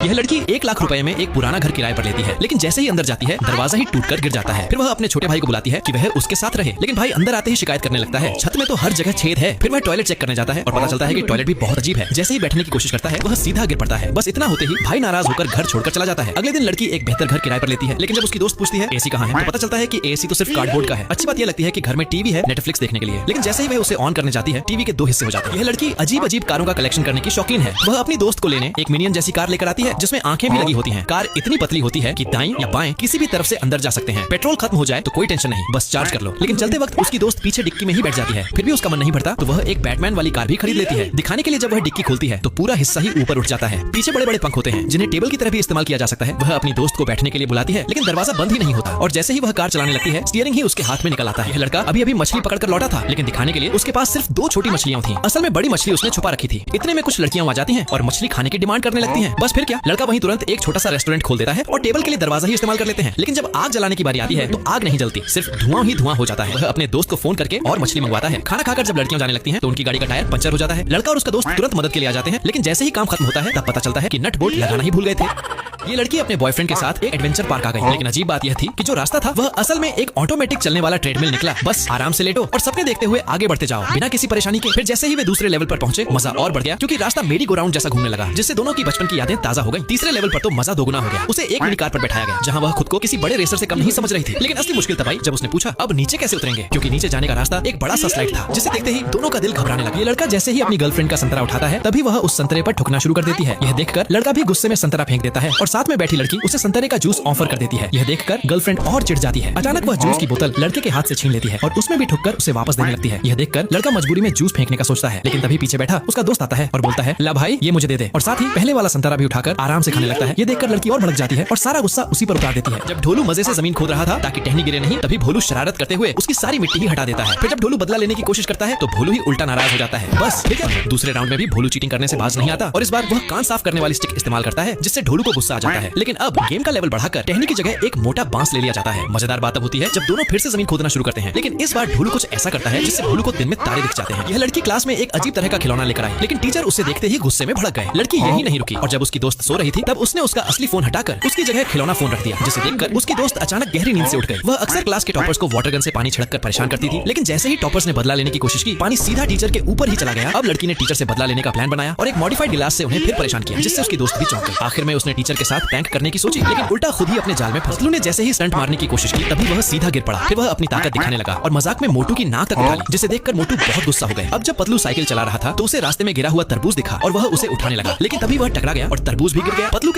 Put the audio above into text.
यह लड़की 1 लाख रुपए में एक पुराना घर किराए पर लेती है, लेकिन जैसे ही अंदर जाती है दरवाजा ही टूटकर गिर जाता है। फिर वह अपने छोटे भाई को बुलाती है कि वह उसके साथ रहे, लेकिन भाई अंदर आते ही शिकायत करने लगता है, छत में तो हर जगह छेद है। फिर वह टॉयलेट चेक करने जाता है और पता चलता है कि टॉयलेट भी बहुत अजीब है। जैसे ही बैठने की कोशिश करता है वह सीधा गिर पड़ता है। बस इतना होते ही भाई नाराज होकर घर छोड़कर चला जाता है। अगले दिन लड़की एक बेहतर घर किराए पर लेती है, लेकिन जब उसकी दोस्त पूछती है एसी कहाँ है, तो पता चलता है कि एसी तो सिर्फ कार्डबोर्ड का है। अच्छी बात यह लगती है कि घर में टीवी है नेटफ्लिक्स देखने के लिए, लेकिन जैसे ही वह उसे ऑन करने जाती है टीवी के 2 हिस्से हो जाते हैं। यह लड़की अजीब अजीब कारों का कलेक्शन करने की शौकीन है। वह अपनी दोस्त को लेने एक मिनियन जैसी कार लेकर आती है जिसमें आंखें भी लगी होती हैं। कार इतनी पतली होती है कि दाईं या बाएं किसी भी तरफ से अंदर जा सकते हैं। पेट्रोल खत्म हो जाए तो कोई टेंशन नहीं, बस चार्ज कर लो। लेकिन चलते वक्त उसकी दोस्त पीछे डिक्की में ही बैठ जाती है। फिर भी उसका मन नहीं भरता तो वह एक बैटमैन वाली कार भी खरीद लेती है। दिखाने के लिए जब वह डिक्की खोलती है तो पूरा हिस्सा ही ऊपर उठ जाता है। पीछे बड़े बड़े पंख होते हैं जिन्हें टेबल की तरह भी इस्तेमाल किया जा सकता है। वह अपनी दोस्त को बैठने के लिए बुलाती है, लेकिन दरवाजा बंद ही नहीं होता और जैसे ही वह कार चलाने लगती है स्टीयरिंग ही उसके हाथ में निकल आता है। यह लड़का अभी मछली पकड़कर लौटा था, लेकिन दिखाने के लिए उसके पास सिर्फ 2 छोटी मछलियां थी। असल में बड़ी मछली उसने छुपा रखी थी। इतने में कुछ लड़कियां आ जाती हैं और मछली खाने की डिमांड करने लगती हैं। बस फिर क्या, लड़का वहीं तुरंत एक छोटा सा रेस्टोरेंट खोल देता है और टेबल के लिए दरवाजा ही इस्तेमाल कर लेते हैं। लेकिन जब आग जलाने की बारी आती है तो आग नहीं जलती, सिर्फ धुआं ही धुआं हो जाता है। वह अपने दोस्त को फोन करके और मछली मंगवाता है। खाना खाकर जब लड़कियां जाने लगती हैं तो उनकी गाड़ी का टायर पंचर हो जाता है। लड़का और उसका दोस्त तुरंत मदद के लिए आ जाते हैं, लेकिन जैसे ही काम खत्म होता है तब पता चलता है कि नट बोल्ट लगाना ही भूल गए थे। ये लड़की अपने बॉयफ्रेंड के साथ एक एडवेंचर पार्क आ गई, लेकिन अजीब बात यह थी कि जो रास्ता था वह असल में एक ऑटोमेटिक चलने वाला ट्रेडमिल निकला। बस आराम से लेटो और सपने देखते हुए आगे बढ़ते जाओ बिना किसी परेशानी के। फिर जैसे ही वे दूसरे लेवल पर पहुंचे मजा और बढ़ गया, क्योंकि रास्ता मेरी गो राउंड जैसा घूमने लगा, जिससे दोनों की बचपन की यादें ताजा हो गई। तीसरे लेवल पर तो मजा दोगुना हो गया। उसे एक मिनी कार पर बैठाया गया जहां वह खुद को किसी बड़े रेसर से कम नहीं समझ रही थी। लेकिन असली मुश्किल तब आई जब उसने पूछा अब नीचे कैसे उतरेंगे, क्योंकि नीचे जाने का रास्ता एक बड़ा सा स्लाइड था, जिसे देखते ही दोनों का दिल घबराने लगा। ये लड़का जैसे ही अपनी गर्लफ्रेंड का संतरा उठाता है तभी वह उस संतरे पर ठुकना शुरू कर देती है। यह देखकर लड़का भी गुस्से में संतरा फेंक देता है और साथ में बैठी लड़की उसे संतरे का जूस ऑफर कर देती है। यह देखकर गर्लफ्रेंड और चिढ़ जाती है। अचानक वह जूस की बोतल लड़के के हाथ से छीन लेती है और उसमें भी ठुककर उसे वापस देने लगती है। यह देखकर लड़का मजबूरी में जूस फेंकने का सोचता है, लेकिन तभी पीछे बैठा उसका दोस्त आता है और बोलता है ला भाई ये मुझे दे दे, और साथ ही पहले वाला संतरा भी उठाकर आराम से खाने लगता है। ये देखकर लड़की और भड़क जाती है और सारा गुस्सा उसी पर उतार देती है। जब ढोलू मजे से जमीन खोद रहा था ताकि टहनी गिरे नहीं, तभी भोलू शरारत करते हुए उसकी सारी मिट्टी ही हटा देता है। फिर जब ढोलू बदला लेने की कोशिश करता है तो भोलू ही उल्टा नाराज हो जाता है। बस ठीक है, दूसरे राउंड में भी भोलू चीटिंग करने से बाज नहीं आता और इस बार वह कान साफ करने वाली स्टिक इस्तेमाल करता है, जिससे ढोलू को गुस्सा आ जाता है। लेकिन अब गेम का लेवल बढ़ाकर टहनी की जगह एक मोटा बांस ले लिया जाता है। मजेदार बात अब होती है जब दोनों फिर से जमीन खोदना शुरू करते हैं, लेकिन इस बार ढोलू कुछ ऐसा करता है जिससे भोलू को दिन में तारे दिख जाते हैं। यह लड़की क्लास में एक अजीब तरह का खिलौना लेकर आई, लेकिन टीचर उसे देखते ही गुस्से में भड़क गए। लड़की यही नहीं रुकी और जब उसकी दोस्त सो रही थी तब उसने उसका असली फोन हटाकर उसकी जगह खिलौना फोन रख दिया, जिसे देखकर उसकी दोस्त अचानक गहरी नींद से उठ गई। वह अक्सर क्लास के टॉपर्स को वाटर गन से पानी छिड़क कर परेशान करती थी, लेकिन जैसे ही टॉपर्स ने बदला लेने की कोशिश की पानी सीधा टीचर के ऊपर ही चला गया। अब लड़की ने टीचर से बदला लेने का प्लान बनाया और एक मॉडिफाइड गिलास से उन्हें फिर परेशान किया, जिससे उसकी दोस्त भी चौंक गई। आखिर में उसने टीचर के साथ प्रैंक करने की सोची, लेकिन उल्टा खुद ही अपने जाल में फंस। ने जैसे ही स्टंट मारने की कोशिश की तभी वह सीधा गिर पड़ा। फिर वह अपनी ताकत दिखाने लगा और मजाक में मोटू की नाक तक उठा ली, जिसे देखकर मोटू बहुत गुस्सा हो गए। अब जब पतलू साइकिल चला रहा था तो उसे रास्ते में गिरा हुआ तरबूज दिखा और वह उसे उठाने लगा, लेकिन तभी वह टकरा गया और तरबूज भी गिर गया। पतलू